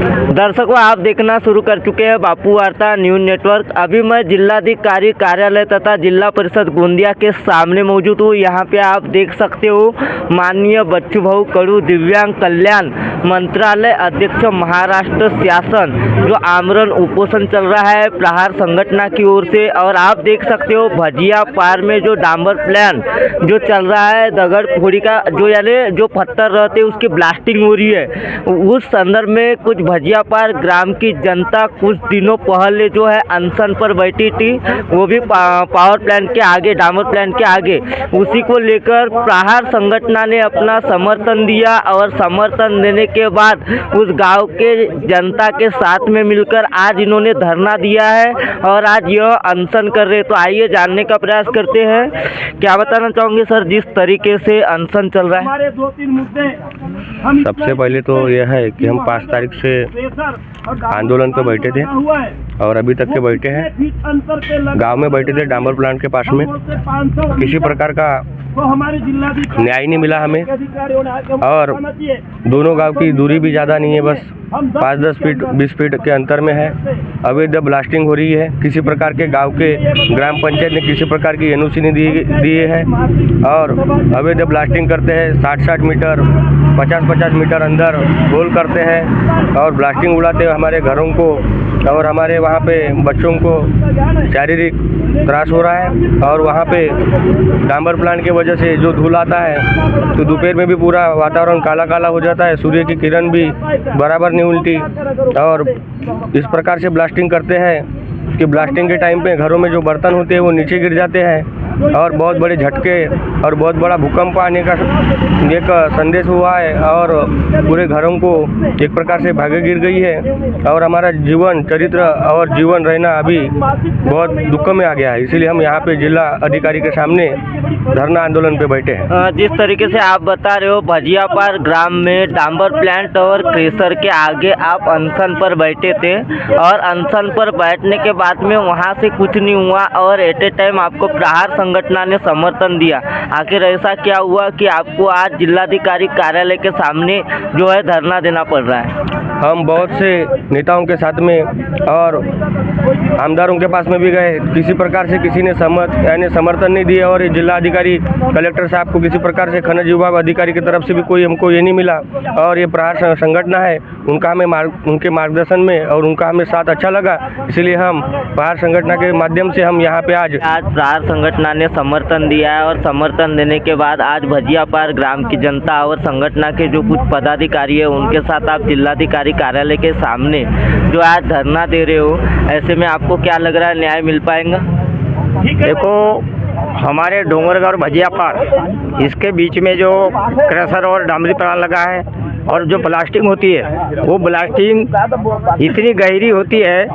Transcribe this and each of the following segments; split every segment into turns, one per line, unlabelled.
दर्शकों, आप देखना शुरू कर चुके हैं बापू वार्ता न्यूज़ नेटवर्क। अभी मैं जिलाधिकारी कार्यालय तथा जिला परिषद गोंदिया के सामने मौजूद हूँ। यहाँ पे आप देख सकते हो माननीय बच्चूभाऊ कडू दिव्यांग कल्याण मंत्रालय अध्यक्ष महाराष्ट्र शासन जो आमरण उपोषण चल रहा है प्रहार संगठन की ओर से। और आप देख सकते हो भजिया पार में जो डांबर प्लान जो चल रहा है, दगड़ फोड़ी का जो यानी जो पत्थर रहते हैं उसकी ब्लास्टिंग हो रही है। उस संदर्भ में कुछ भजिया पार ग्राम की जनता कुछ दिनों पहले जो है अनशन पर बैठी थी, वो भी पावर प्लांट के आगे, डामर प्लांट के आगे। उसी को लेकर प्रहार संगठन ने अपना समर्थन दिया और समर्थन देने के बाद उस गांव के जनता के साथ में मिलकर आज इन्होंने धरना दिया है और आज यह अनशन कर रहे। तो आइए जानने का प्रयास करते हैं। क्या बताना चाहोगे सर, जिस तरीके से अनशन चल रहा है?
हमारे 2-3 मुद्दे।
सबसे पहले तो यह है कि हम 5 तारीख से आंदोलन पे बैठे थे और अभी तक के बैठे हैं। गांव में बैठे थे डांबर प्लांट के पास में। किसी प्रकार का न्याय नहीं मिला हमें और दोनों गांव की दूरी भी ज़्यादा नहीं है, बस 5-10 फीट 20 फीट के अंतर में है। अवैध ब्लास्टिंग हो रही है। किसी प्रकार के गांव के ग्राम पंचायत ने किसी प्रकार की एनओसी नहीं दिए है और अवैध ब्लास्टिंग करते हैं। 60-60 मीटर 50-50 मीटर अंदर गोल करते हैं और ब्लास्टिंग उड़ाते हैं हमारे घरों को और हमारे वहाँ पे बच्चों को शारीरिक त्रास हो रहा है। और वहाँ पे डांबर प्लांट की वजह से जो धूल आता है तो दोपहर में भी पूरा वातावरण काला काला हो जाता है, सूर्य की किरण भी बराबर नहीं उल्टी। और इस प्रकार से ब्लास्टिंग करते हैं कि ब्लास्टिंग के टाइम पे घरों में जो बर्तन होते हैं वो नीचे गिर जाते हैं और बहुत बड़े झटके और बहुत बड़ा भूकंप आने का एक संदेश हुआ है और पूरे घरों को एक प्रकार से भागे गिर गई है और हमारा जीवन चरित्र और जीवन रहना अभी बहुत दुख में आ गया है। इसीलिए हम यहाँ पे जिला अधिकारी के सामने धरना आंदोलन पे बैठे हैं।
जिस तरीके से आप बता रहे हो भजिया पार ग्राम में डांबर प्लांट और क्रेशर के आगे आप अनशन पर बैठे थे और अनशन पर बैठने के बाद में वहाँ से कुछ नहीं हुआ और एट ए टाइम आपको प्रहार संगठन ने समर्थन दिया। आखिर ऐसा क्या हुआ कि आपको आज जिलाधिकारी कार्यालय के सामने जो है धरना देना पड़ रहा है?
हम बहुत से नेताओं के साथ में और आमदारों के पास में भी गए, किसी प्रकार से किसी ने समर्थन नहीं दिया और जिला अधिकारी कलेक्टर साहब को किसी प्रकार से खनिज विभाग अधिकारी की तरफ से भी कोई हमको ये नहीं मिला। और ये प्रहार संगठन है, उनका हमें उनके मार्गदर्शन में और उनका हमें साथ अच्छा लगा, इसलिए हम प्रहार संगठन के माध्यम से हम यहाँ पे आज
प्रहार संगठन ने समर्थन दिया है और समर्थन देने के बाद आज भजिया पार ग्राम की जनता और संगठन के जो कुछ पदाधिकारी है उनके साथ आप जिलाधिकारी कार्यालय के सामने जो आज धरना दे रहे हो, ऐसे में आपको क्या लग रहा है, न्याय मिल पाएगा?
देखो, हमारे डोंगरगढ़ और भजिया पार इसके बीच में जो क्रशर और डामरी प्लांट लगा है और जो ब्लास्टिंग होती है वो ब्लास्टिंग इतनी गहरी होती है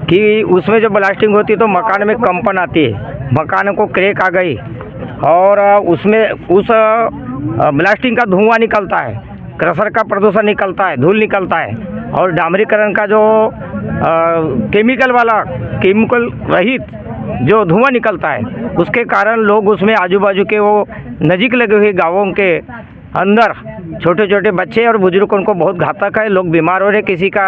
कि उसमें जो ब्लास्टिंग होती है तो मकान में कंपन आती है, मकान को क्रैक आ गई और उसमें उस ब्लास्टिंग का धुआं निकलता है, क्रशर का प्रदूषण निकलता है, धूल निकलता है और डामरीकरण का जो केमिकल रहित जो धुआं निकलता है उसके कारण लोग उसमें आजू बाजू के वो नज़दीक लगे हुए गाँवों के अंदर छोटे छोटे बच्चे और बुजुर्ग उनको बहुत घातक है। लोग बीमार हो रहे, किसी का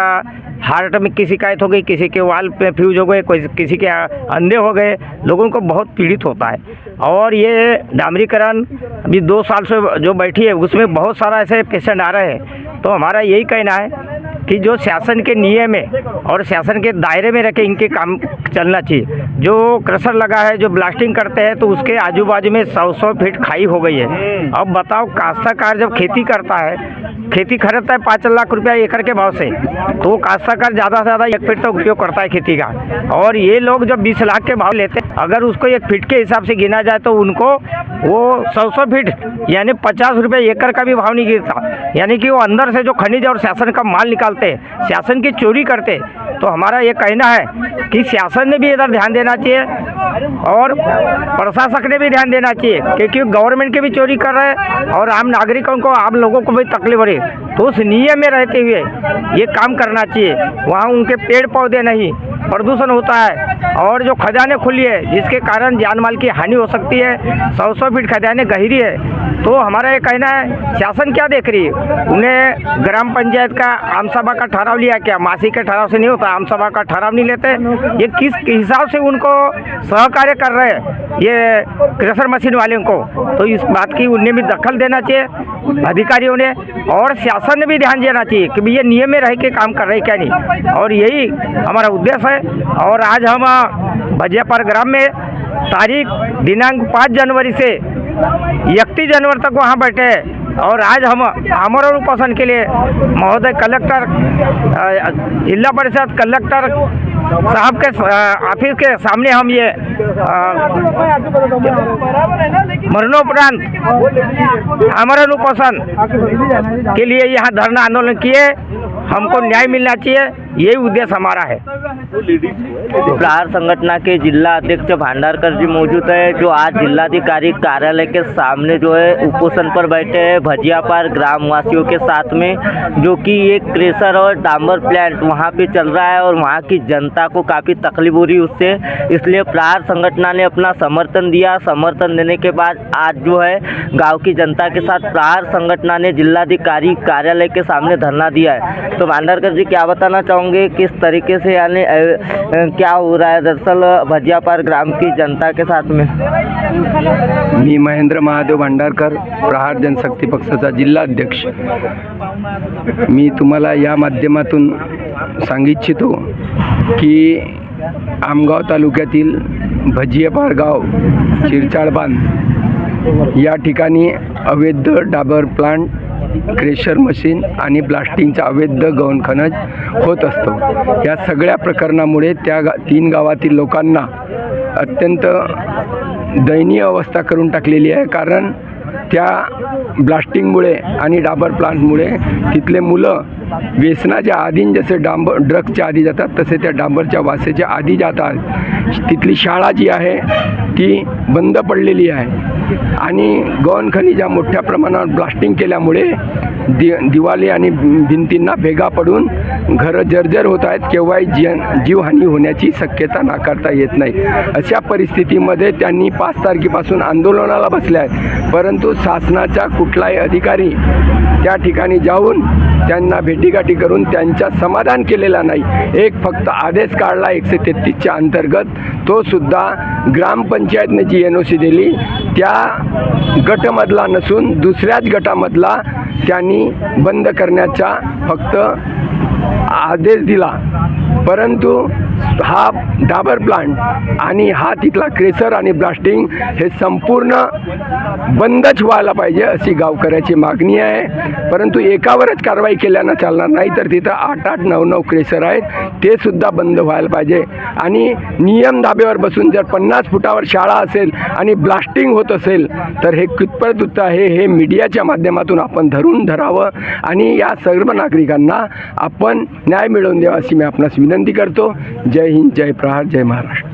हार्ट में की शिकायत हो गई, किसी के वाल पे फ्यूज हो गए, किसी के अंधे हो गए, लोगों को बहुत पीड़ित होता है। और ये डामरीकरण अभी 2 साल से जो बैठी है उसमें बहुत सारा ऐसे पेशेंट आ रहे हैं। तो हमारा यही कहना है कि जो शासन के नियम है और शासन के दायरे में रखे इनके काम चलना चाहिए। जो क्रशर लगा है, जो ब्लास्टिंग करते हैं तो उसके आजू बाजू में 100 फीट खाई हो गई है। अब बताओ, काश्तकार जब खेती करता है, खेती खरीदता है 5 लाख रुपया एकड़ के भाव से, तो काश्तकार ज़्यादा से ज़्यादा 1 फीट का उपयोग करता है खेती का। और ये लोग जब 20 लाख के भाव लेते हैं, अगर उसको 1 फीट के हिसाब से गिना जाए तो उनको वो 100 फीट यानी 50 रुपये एकड़ का भी भाव नहीं गिरता। यानी कि वो अंदर से जो खनिज और शासन का माल निकालते, शासन की चोरी करते। तो हमारा ये कहना है कि शासन ने भी इधर ध्यान देना चाहिए और प्रशासक ने भी ध्यान देना चाहिए, क्योंकि गवर्नमेंट के भी चोरी कर रहे हैं और आम नागरिकों को, आम लोगों को भी तकलीफ हो रही है। तो उस नियम में रहते हुए ये काम करना चाहिए। वहाँ उनके पेड़ पौधे नहीं, प्रदूषण होता है और जो खदानें खुली है जिसके कारण जान माल की हानि हो सकती है। 100 फीट खदानें गहरी है। तो हमारा ये कहना है शासन क्या देख रही है। उन्हें ग्राम पंचायत का आम सभा का ठहराव लिया क्या? मासिक के ठहराव से नहीं होता, आम सभा का ठहराव नहीं लेते। ये किस हिसाब से उनको सहकार्य कर रहे हैं ये क्रेशर मशीन वाले को? तो इस बात की उन्हें भी दखल देना चाहिए अधिकारियों ने, और शासन ने भी ध्यान देना चाहिए कि ये नियम में रह के काम कर रहे क्या नहीं। और यही हमारा उद्देश्य है। और आज हम भजियापार ग्राम में तारीख दिनांक 5 जनवरी से 31 जनवरी तक वहाँ बैठे हैं। और आज हम आमरण उपोषण के लिए महोदय कलेक्टर, जिला परिषद कलेक्टर साहब के ऑफिस के सामने हम ये मरणोपरांत आमरण उपोषण के लिए यहाँ धरना आंदोलन किए। हमको न्याय मिलना चाहिए, यही उद्देश्य हमारा है।
प्रहार संगठन के जिला अध्यक्ष भांडारकर जी मौजूद है, जो आज जिलाधिकारी कार्यालय के सामने जो है उपोषण पर बैठे हैं भजियापार ग्रामवासियों के साथ में, जो कि एक क्रेशर और डांबर प्लांट वहां पे चल रहा है और वहां की जनता को काफ़ी तकलीफ हो रही है उससे। इसलिए प्रहार संगठन ने अपना समर्थन दिया। समर्थन देने के बाद आज जो है गाँव की जनता के साथ प्रहार संगठन ने जिलाधिकारी कार्यालय के सामने धरना दिया है। तो भांडारकर जी क्या बताना चाहोगे किस तरीके से यानी क्या हो रहा है दरअसल भजियापार ग्राम की जनता के साथ में?
मी महेंद्र महादेव भांडारकर, प्रहार जनशक्ती पक्षाचा जिल्हा अध्यक्ष। मी तुम्हाला या माध्यमातून सांगू इच्छितो की आमगाव तालुक्यातील भजियापार गाव चिरचाळबांध या ठिकाणी अवैध डाबर प्लांट, क्रेशर मशीन आणि ब्लास्टिंगचा अवैध गौण खनज होत असतो। या सगळ्या प्रकरणामुळे त्या 3 गावातील लोकांना अत्यंत दयनीय अवस्था करून टाकलेली आहे। कारण त्या ब्लास्टिंगमुळे आणि डाबर प्लांटमुळे तिथले मुलं व्यसनाच्या आधीन जसे ड्रग्सच्या आधी जातात तसे त्या डांबरच्या वासेच्या आधी जातात। तिथली शाळा जी आहे ती बंद पडलेली आहे आणि गौण खनिजा मोठ्या प्रमाणावर ब्लास्टिंग केल्यामुळे दिवाली आणि भिंतींना भेगा पडून घरं जर्जर होत आहेत। केव्हाही जीवहानी होण्याची शक्यता नाकारता येत नाही। अशा परिस्थितीमध्ये त्यांनी 5 तारखेपासून आंदोलनाला बसले आहेत, परंतु शासनाचा कुठलाही अधिकारी त्या ठिकाणी जाऊन त्यांना भेटीगाठी करून त्यांचा समाधान केलेला नाही। एक फक्त आदेश काढला 133च्या अंतर्गत, तो सुद्धा ग्रामपंचायतने जी NOC दिली त्या गटमधला नसून दुसऱ्याच गटामधला त्यांनी बंद करण्याचा फक्त आदेश दिला। परंतु हा डाबर प्लांट आणि हा तिथला क्रेशर आणि ब्लास्टिंग हे संपूर्ण बंदच व्हायला पाहिजे अशी गावकऱ्याची मागणी आहे। परंतु एकावरच कारवाई केल्यानं चालणार नाही, तर तिथं 8-8, 9-9 क्रेशर आहेत ते सुद्धा बंद व्हायला पाहिजे। आणि नियम धाब्यावर बसून जर 50 फुटावर शाळा असेल आणि ब्लास्टिंग होत असेल तर हे कितपत उत्तर आहे हे मीडियाच्या माध्यमातून आपण धरावं आणि या सर्व नागरिकांना आपण न्याय मिळवून द्यावा अशी मी आपणास विनंती करतो। जय हिंद, जय प्रहार, जय महाराष्ट्र।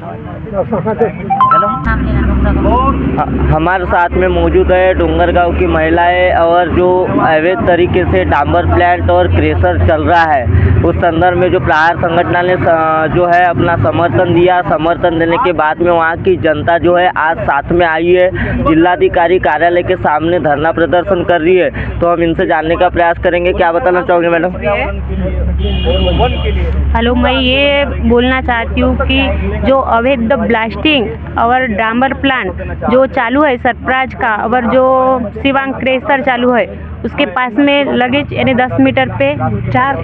हमारे साथ में मौजूद है डोंगरगांव की महिलाएं, और जो अवैध तरीके से डांबर प्लांट और क्रेशर चल रहा है उस संदर्भ में जो प्रहार संगठन ने जो है अपना समर्थन दिया। समर्थन देने के बाद में वहाँ की जनता जो है आज साथ में आई है, जिलाधिकारी कार्यालय के सामने धरना प्रदर्शन कर रही है। तो हम इनसे जानने का प्रयास करेंगे। क्या बताना चाहोगे मैडम?
हेलो, मैं ये बोलना चाहती हूँ कि जो अवैध ब्लास्टिंग और डांबर प्लांट जो चालू है सरप्राज का, और जो शिवांग क्रेशर चालू है उसके पास में लगेज यानी 10 मीटर पे 4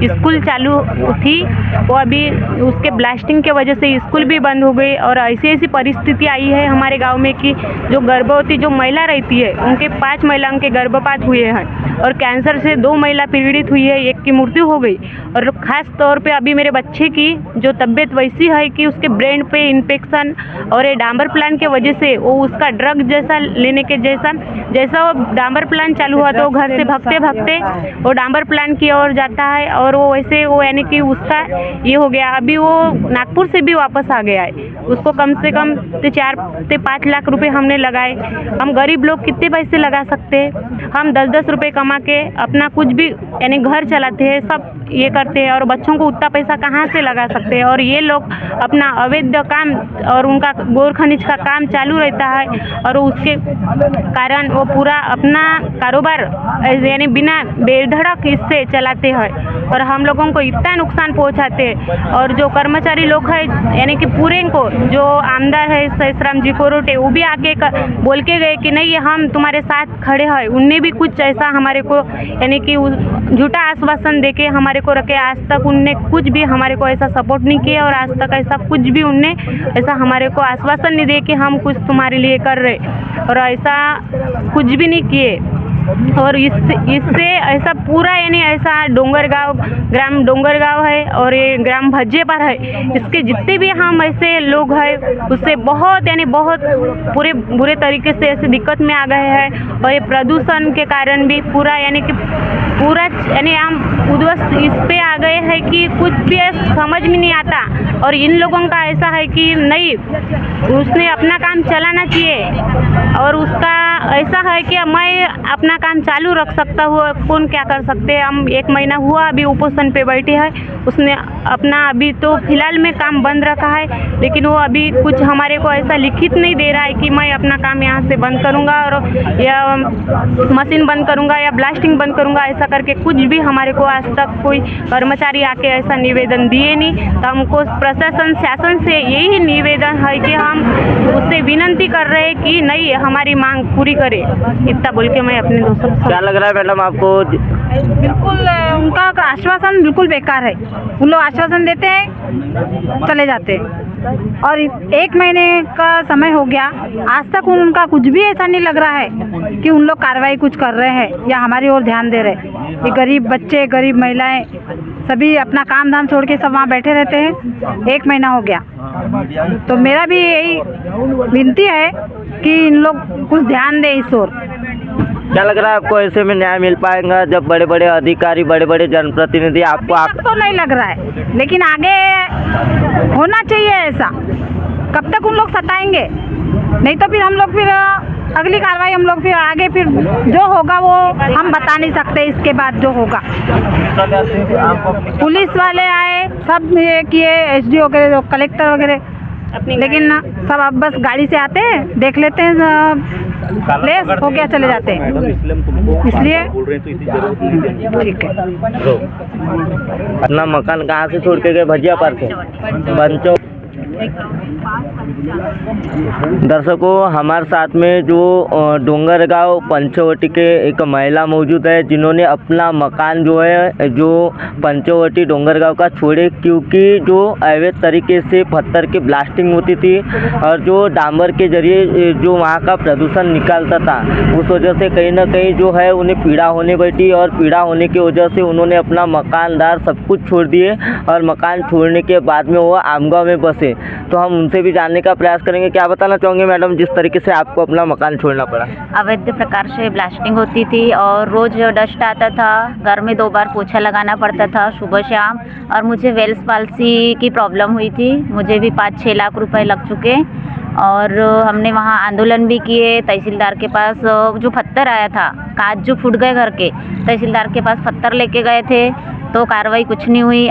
स्कूल चालू थी, वो अभी उसके ब्लास्टिंग के वजह से स्कूल भी बंद हो गई। और ऐसी परिस्थिति आई है हमारे गांव में कि जो गर्भवती जो महिला रहती है उनके 5 महिलाओं के गर्भपात हुए हैं और कैंसर से 2 महिला पीड़ित हुई है, एक की मृत्यु हो गई। और ख़ास तौर पे अभी मेरे बच्चे की जो तबीयत वैसी है कि उसके ब्रेन पे इन्फेक्शन, और ये डांबर प्लांट के वजह से वो उसका ड्रग जैसा लेने के जैसा वो डांबर प्लांट चालू हुआ तो घर से भागते भागते वो डांबर प्लांट की ओर जाता है और वो वैसे वो यानी कि उसका ये हो गया। अभी वो नागपुर से भी वापस आ गया है। उसको कम से कम 4 से 5 लाख रुपए हमने लगाए। हम गरीब लोग कितने पैसे लगा सकते हैं? हम 10-10 रुपए कमा के अपना कुछ भी यानी घर चलाते हैं, सब ये करते हैं और बच्चों को उतना पैसा कहाँ से लगा सकते हैं? और ये लोग अपना अवैध काम और उनका गोर खनिज का काम चालू रहता है और उसके कारण वो पूरा अपना कारोबार यानी बिना बेधड़क इससे चलाते हैं और हम लोगों को इतना नुकसान पहुंचाते हैं। और जो कर्मचारी लोग हैं यानी कि पूरे को जो आमदार है सैसराम जी कोरोटे, वो भी आके बोल के गए कि नहीं हम तुम्हारे साथ खड़े हैं। उनने भी कुछ ऐसा हमारे को यानी कि झूठा आश्वासन देके हमारे को रखे। आज तक उनने कुछ भी हमारे को ऐसा सपोर्ट नहीं किया और आज तक ऐसा कुछ भी उनने ऐसा हमारे को आश्वासन नहीं दे कि हम कुछ तुम्हारे लिए कर रहे और ऐसा कुछ भी नहीं किए। और इससे ऐसा पूरा यानी ऐसा डोंगरगांव ग्राम डोंगरगांव है और ये ग्राम भज्जे पर है, इसके जितने भी हम ऐसे लोग हैं उससे बहुत यानी बहुत पूरे बुरे तरीके से ऐसे दिक्कत में आ गए हैं। और ये प्रदूषण के कारण भी पूरा यानी कि पूरा यानी हम उद्वस्त इस पे आ गए हैं कि कुछ भी समझ में नहीं आता। और इन लोगों का ऐसा है कि नहीं, उसने अपना काम चलाना चाहिए और उसका ऐसा है कि मैं अपना काम चालू रख सकता हूँ, कौन क्या कर सकते हैं। हम 1 महीना हुआ अभी उपोषण पे बैठे हैं, उसने अपना अभी तो फिलहाल में काम बंद रखा है, लेकिन वो अभी कुछ हमारे को ऐसा लिखित नहीं दे रहा है कि मैं अपना काम यहाँ से बंद करूँगा और या मशीन बंद करूँगा या ब्लास्टिंग बंद करूँगा, ऐसा करके कुछ भी हमारे को आज तक कोई कर्मचारी आके ऐसा निवेदन दिए नहीं। तो हमको प्रशासन शासन से यही निवेदन है कि हम उससे विनती कर रहे हैं कि नहीं हमारी मांग पूरी करे। इतना बोल के मैं अपने दोस्तों को
क्या लग रहा है मैडम आपको?
बिल्कुल उनका आश्वासन बिल्कुल बेकार है। उन लोग आश्वासन देते हैं चले जाते हैं और 1 महीने का समय हो गया, आज तक उनका कुछ भी ऐसा नहीं लग रहा है कि उन लोग कार्रवाई कुछ कर रहे हैं या हमारी ओर ध्यान दे रहे हैं। ये गरीब बच्चे गरीब महिलाएं सभी अपना काम धाम छोड़ के सब वहाँ बैठे रहते हैं। 1 महीना हो गया, तो मेरा भी यही विनती है कि इन लोग कुछ ध्यान दें इस ओर।
क्या लग रहा है आपको ऐसे में न्याय मिल पाएगा जब बड़े बड़े अधिकारी बड़े बड़े जनप्रतिनिधि आपको
तो नहीं लग रहा है, लेकिन आगे होना चाहिए ऐसा। कब तक उन लोग सताएंगे? नहीं तो फिर हम लोग फिर अगली कार्रवाई हम लोग फिर आगे फिर जो होगा वो हम बता नहीं सकते। इसके बाद जो होगा पुलिस वाले आए सब ये किए, एसडीओ वगैरह कलेक्टर वगैरह, लेकिन सब अब बस गाड़ी से आते हैं देख लेते हैं प्लेस हो गया चले जाते हैं। इसलिए ठीक है।
अपना मकान कहाँ से छोड़ के गए? भजिया पार से बंचो। दर्शकों हमारे साथ में जो डोंगरगांव पंचवटी के एक महिला मौजूद है जिन्होंने अपना मकान जो है जो पंचवटी डोंगरगांव का छोड़े, क्योंकि जो अवैध तरीके से पत्थर की ब्लास्टिंग होती थी और जो डामर के जरिए जो वहाँ का प्रदूषण निकालता था, उस वजह से कहीं ना कहीं जो है उन्हें पीड़ा होने बैठी और पीड़ा होने की वजह से उन्होंने अपना मकानदार सब कुछ छोड़ दिए और मकान छोड़ने के बाद में वो आमगांव में बसे। तो हम उनसे भी जानने का प्रयास करेंगे। क्या बताना चाहोगे मैडम, जिस तरीके से आपको अपना मकान छोड़ना पड़ा?
अवैध प्रकार से ब्लास्टिंग होती थी और रोज़ डस्ट आता था, घर में 2 बार पोछा लगाना पड़ता था सुबह शाम, और मुझे वेल्स पाल्सी की प्रॉब्लम हुई थी। मुझे भी 5-6 लाख रुपए लग चुके और हमने वहाँ आंदोलन भी किए। तहसीलदार के पास जो पत्थर आया था, कांच जो फूट गए घर के, तहसीलदार के पास पत्थर लेके गए थे तो कार्रवाई कुछ नहीं हुई।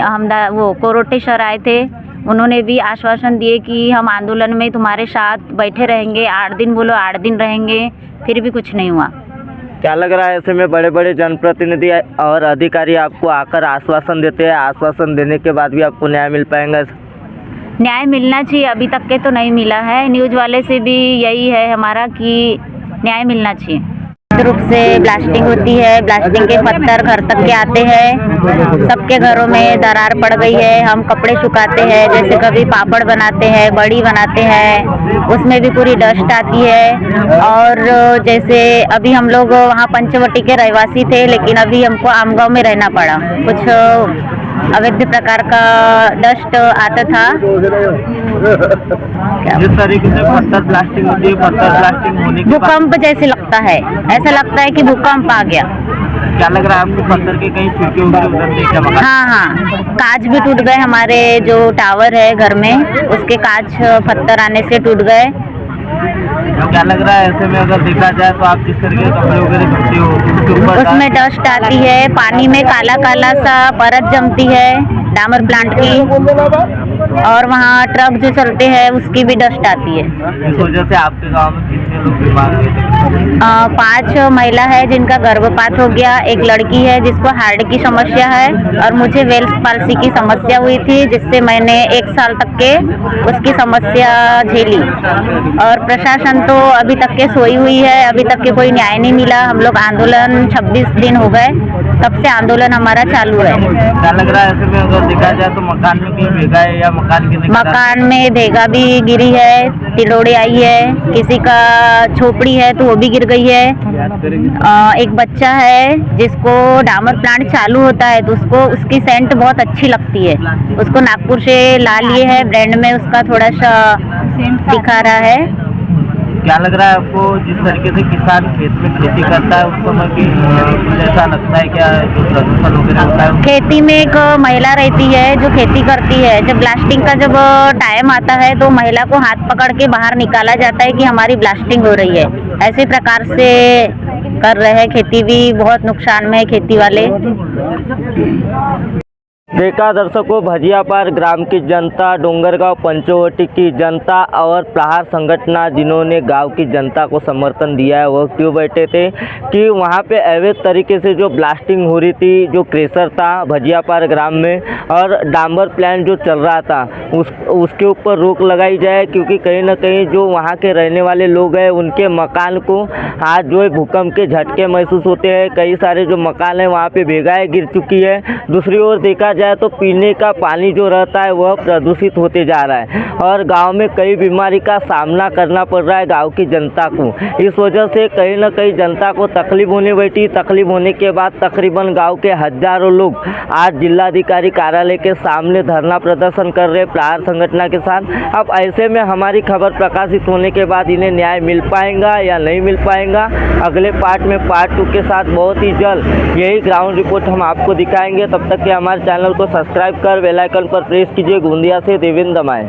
वो कोरोटे सर आए थे, उन्होंने भी आश्वासन दिए कि हम आंदोलन में तुम्हारे साथ बैठे रहेंगे, 8 दिन बोलो 8 दिन रहेंगे, फिर भी कुछ नहीं हुआ।
क्या लग रहा है ऐसे में बड़े बड़े जनप्रतिनिधि और अधिकारी आपको आकर आश्वासन देते हैं, आश्वासन देने के बाद भी आपको न्याय मिल पाएगा?
न्याय मिलना चाहिए, अभी तक के तो नहीं मिला है। न्यूज़ वाले से भी यही है हमारा कि न्याय मिलना चाहिए। रूप से ब्लास्टिंग होती है, ब्लास्टिंग के पत्थर घर तक के आते हैं, सबके घरों में दरार पड़ गई है। हम कपड़े सुखाते हैं, जैसे कभी पापड़ बनाते हैं, बड़ी बनाते हैं, उसमें भी पूरी डस्ट आती है। और जैसे अभी हम लोग वहाँ पंचवटी के रहवासी थे, लेकिन अभी हमको आमगांव में रहना पड़ा। कुछ अवैध प्रकार का डस्ट आता था।
जिस तरीके से पत्थर ब्लास्टिंग होती है, पत्थर ब्लास्टिंग होने के बाद
भूकंप जैसे लगता है, ऐसा लगता है कि भूकंप आ गया।
क्या लग रहा है आपको? पत्थर के कहीं छुट्टी होंगी उधर से क्या मकान?
हाँ, कांच भी टूट गए। हमारे जो टावर है घर में, उसके कांच पत्थर आने से टूट गए।
क्या लग रहा है ऐसे में अगर देखा जाए तो आप जिस तरीके के कपड़े वगैरह धोते हो उसके ऊपर
उसमें डस्ट आती है, पानी में काला काला सा परत जमती है डामर प्लांट की, और वहाँ ट्रक जो चलते हैं उसकी भी डस्ट आती है।
इस वजह से आपके गांव में कितने लोग बीमार हुए?
5 महिला है जिनका गर्भपात हो गया, एक लड़की है जिसको हार्ट की समस्या है, और मुझे वेल्स पाल्सी की समस्या हुई थी, जिससे मैंने 1 साल तक के उसकी समस्या झेली। और प्रशासन तो अभी तक के सोई हुई है, अभी तक के कोई न्याय नहीं मिला। हम लोग आंदोलन 26 दिन हो गए, तब से आंदोलन हमारा चालू है।
क्या लग रहा है ऐसे में अगर देखा जाए तो मकान में भी भेगा है या मकान गिरने का
मकान में देगा भी गिरी है, तिलोड़े आई है, किसी का झोपड़ी है तो वो भी गिर गई है। एक बच्चा है जिसको डामर प्लांट चालू होता है तो उसको उसकी सेंट बहुत अच्छी लगती है, उसको नागपुर से ला लिए है, ब्रांड में उसका थोड़ा सा दिखा रहा है।
क्या लग रहा है आपको? जिस तरीके से किसान खेत में खेती करता है उस समय भी कुछ ऐसा लगता है क्या जो प्रदूषण वगैरह होता है?
खेती में एक महिला रहती है जो खेती करती है, जब ब्लास्टिंग का जब टाइम आता है तो महिला को हाथ पकड़ के बाहर निकाला जाता है कि हमारी ब्लास्टिंग हो रही है। ऐसे प्रकार से कर रहे हैं, खेती भी बहुत नुकसान में है खेती वाले।
देखा दर्शकों, भजियापार ग्राम की जनता, डोंगरगांव पंचवटी की जनता और प्रहार संगठन जिन्होंने गांव की जनता को समर्थन दिया है, वह क्यों बैठे थे कि वहां पे अवैध तरीके से जो ब्लास्टिंग हो रही थी, जो क्रेशर था भजियापार ग्राम में और डांबर प्लांट जो चल रहा था उसके ऊपर रोक लगाई जाए, क्योंकि कहीं ना कहीं जो वहां के रहने वाले लोग हैं उनके मकान को आज जो है भूकंप के झटके महसूस होते हैं। कई सारे जो मकान हैं वहाँ पे भेगाएँ गिर चुकी है। दूसरी ओर देखा जाए तो पीने का पानी जो रहता है वह प्रदूषित होते जा रहा है और गांव में कई बीमारी का सामना करना पड़ रहा है गांव की जनता को। इस वजह से कहीं ना कहीं जनता को तकलीफ होने बैठी। तकलीफ होने के बाद तकरीबन गांव के हजारों लोग आज जिलाधिकारी कार्यालय के सामने धरना प्रदर्शन कर रहे प्रहार संगठन के साथ। अब ऐसे में हमारी खबर प्रकाशित होने के बाद इन्हें न्याय मिल पाएगा या नहीं मिल पाएगा, अगले पार्ट में पार्ट 2 के साथ बहुत ही जल्द यही ग्राउंड रिपोर्ट हम आपको दिखाएंगे। तब तक के हमारे चैनल को सब्सक्राइब कर बेल आइकन पर प्रेस कीजिए। गोंदिया से देवेंद्र दमाए।